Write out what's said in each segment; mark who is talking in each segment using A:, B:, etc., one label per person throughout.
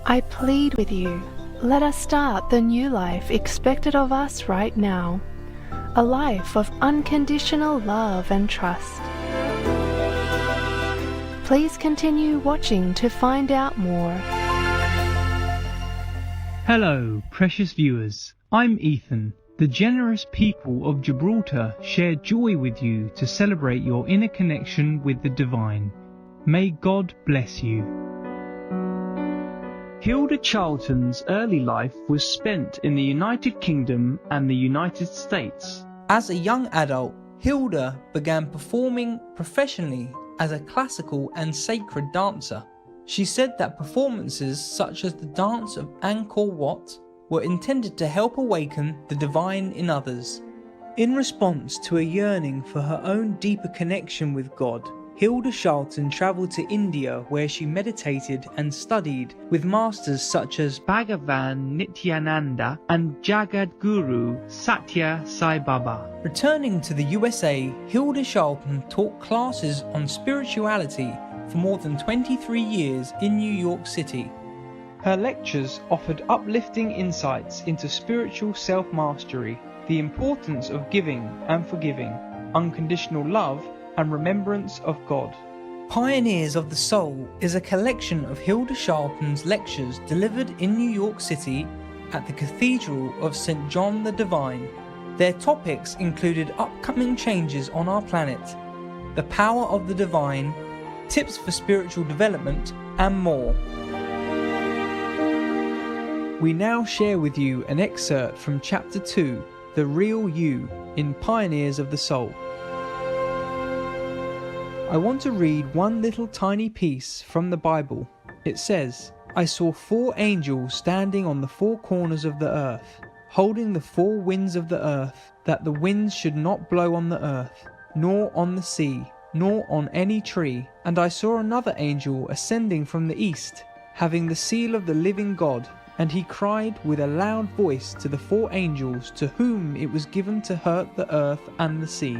A: I plead with you, let us start the new life expected of us right now, a life of unconditional love and trust. Please continue watching to find out more.
B: Hello, precious viewers. I'm Ethan. The generous people of Gibraltar share joy with you to celebrate your inner connection with the divine. May God bless you. Hilda Charlton's early life was spent in the United Kingdom and the United States.
C: As a young adult, Hilda began performing professionally as a classical and sacred dancer. She said that performances such as the dance of Angkor Wat were intended to help awaken the divine in others. In response to a yearning for her own deeper connection with God, Hilda Charlton travelled to India where she meditated and studied with masters such as
B: Bhagavan Nityananda and Jagadguru Satya Sai Baba.
C: Returning to the USA, Hilda Charlton taught classes on spirituality for more than 23 years in New York City.
B: Her lectures offered uplifting insights into spiritual self-mastery, the importance of giving and forgiving, unconditional love, and remembrance of God.
C: Pioneers of the Soul is a collection of Hilda Charlton's lectures delivered in New York City at the Cathedral of St. John the Divine. Their topics included upcoming changes on our planet, the power of the divine, tips for spiritual development, and more. We now share with you an excerpt from Chapter 2, The Real You, in Pioneers of the Soul. I want to read one little tiny piece from the Bible. It says, I saw 4 angels standing on the 4 corners of the earth, holding the 4 winds of the earth, that the winds should not blow on the earth, nor on the sea, nor on any tree. And I saw another angel ascending from the east, having the seal of the living God. And he cried with a loud voice to the 4 angels to whom it was given to hurt the earth and the sea.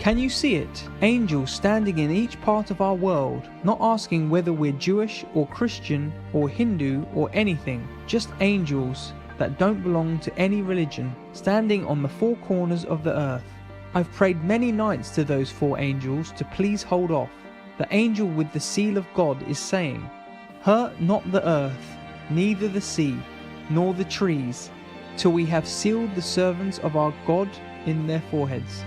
C: Can you see it? Angels standing in each part of our world, not asking whether we're Jewish or Christian or Hindu or anything, just angels that don't belong to any religion, standing on the 4 corners of the earth. I've prayed many nights to those 4 angels to please hold off. The angel with the seal of God is saying, hurt not the earth, neither the sea, nor the trees, till we have sealed the servants of our God in their foreheads.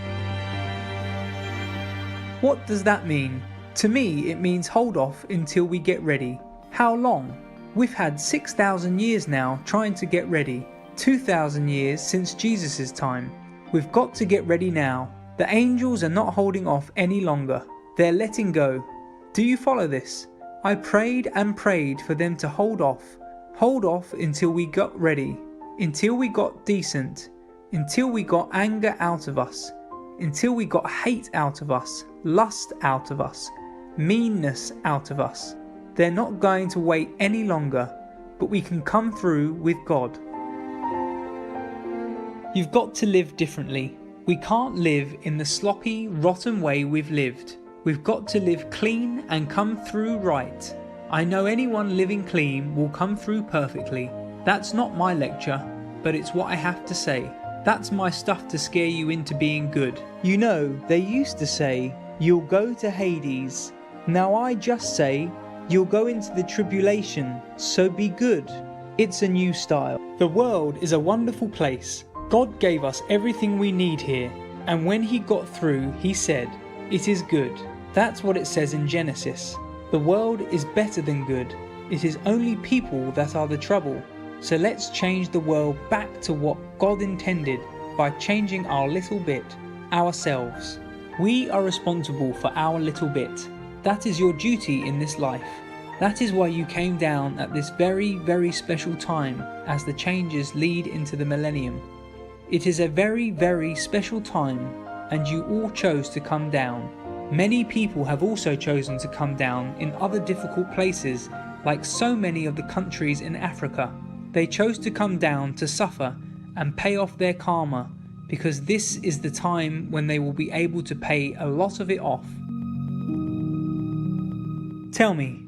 C: What does that mean? To me, it means hold off until we get ready. How long? We've had 6,000 years now trying to get ready. 2,000 years since Jesus' time. We've got to get ready now. The angels are not holding off any longer. They're letting go. Do you follow this? I prayed and prayed for them to hold off. Hold off until we got ready. Until we got decent. Until we got anger out of us. Until we got hate out of us, lust out of us, meanness out of us. They're not going to wait any longer, but we can come through with God. You've got to live differently. We can't live in the sloppy, rotten way we've lived. We've got to live clean and come through right. I know anyone living clean will come through perfectly. That's not my lecture, but it's what I have to say. That's my stuff to scare you into being good. You know, they used to say, you'll go to Hades. Now I just say, you'll go into the tribulation, so be good. It's a new style. The world is a wonderful place. God gave us everything we need here. And when he got through, he said, it is good. That's what it says in Genesis. The world is better than good. It is only people that are the trouble. So let's change the world back to what God intended by changing our little bit, ourselves. We are responsible for our little bit. That is your duty in this life. That is why you came down at this very, very special time as the changes lead into the millennium. It is a very, very special time, and you all chose to come down. Many people have also chosen to come down in other difficult places, like so many of the countries in Africa. They chose to come down to suffer and pay off their karma, because this is the time when they will be able to pay a lot of it off. Tell me,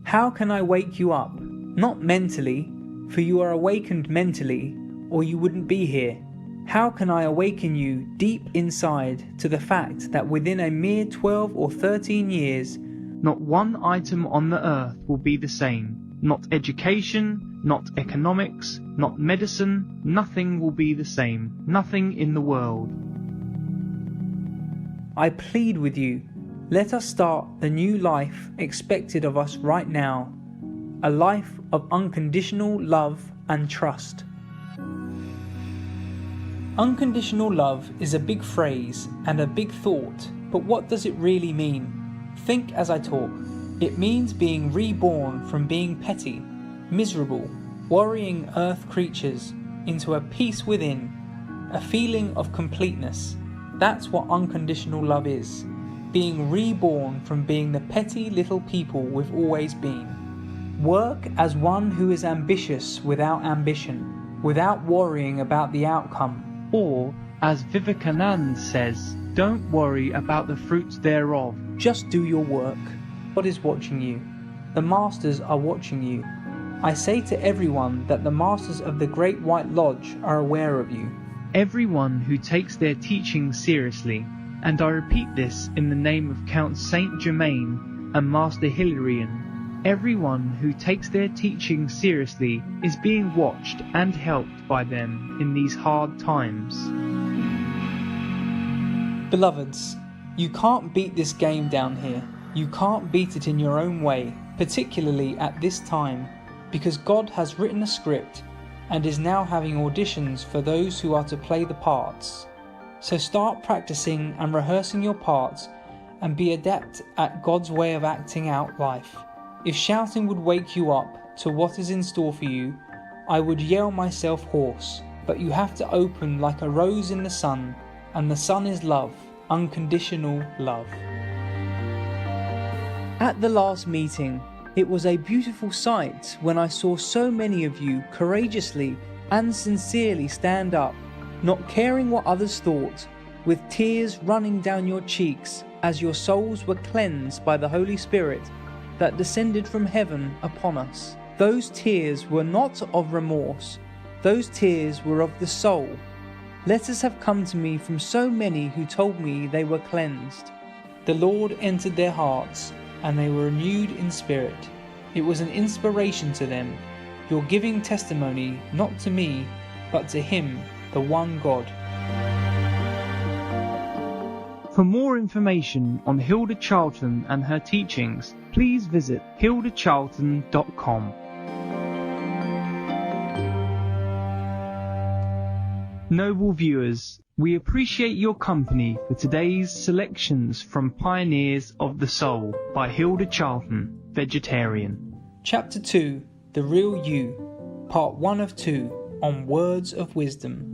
C: How can I wake you up? Not mentally, for you are awakened mentally, or you wouldn't be here. How can I awaken you deep inside to the fact that within a mere 12 or 13 years,
B: not one item on the earth will be the same. Not education, not economics, not medicine, nothing will be the same. Nothing in the world.
C: I plead with you, let us start the new life expected of us right now. A life of unconditional love and trust. Unconditional love is a big phrase and a big thought, but what does it really mean? Think as I talk. It means being reborn from being petty, miserable, worrying earth creatures into a peace within, a feeling of completeness. That's what unconditional love is. Being reborn from being the petty little people we've always been. Work as one who is ambitious without ambition, without worrying about the outcome.
B: Or, as Vivekananda says, don't worry about the fruits thereof.
C: Just do your work. God is watching you. The masters are watching you. I say to everyone that the masters of the Great White Lodge are aware of you.
B: Everyone who takes their teaching seriously, and I repeat this in the name of Count Saint Germain and Master Hilarion, everyone who takes their teaching seriously is being watched and helped by them in these hard times.
C: Beloveds, you can't beat this game down here. You can't beat it in your own way, particularly at this time, because God has written a script and is now having auditions for those who are to play the parts. So start practicing and rehearsing your parts and be adept at God's way of acting out life. If shouting would wake you up to what is in store for you, I would yell myself hoarse, but you have to open like a rose in the sun, and the sun is love, unconditional love. At the last meeting, it was a beautiful sight when I saw so many of you courageously and sincerely stand up, not caring what others thought, with tears running down your cheeks as your souls were cleansed by the Holy Spirit that descended from heaven upon us. Those tears were not of remorse, those tears were of the soul. Letters have come to me from so many who told me they were cleansed. The Lord entered their hearts, and they were renewed in spirit. It was an inspiration to them, your giving testimony not to me, but to Him, the one God.
B: For more information on Hilda Charlton and her teachings, please visit hildacharlton.com. Noble viewers, we appreciate your company for today's selections from Pioneers of the Soul by Hilda Charlton, vegetarian.
C: Chapter 2, The Real You, Part 1 of 2, on Words of Wisdom.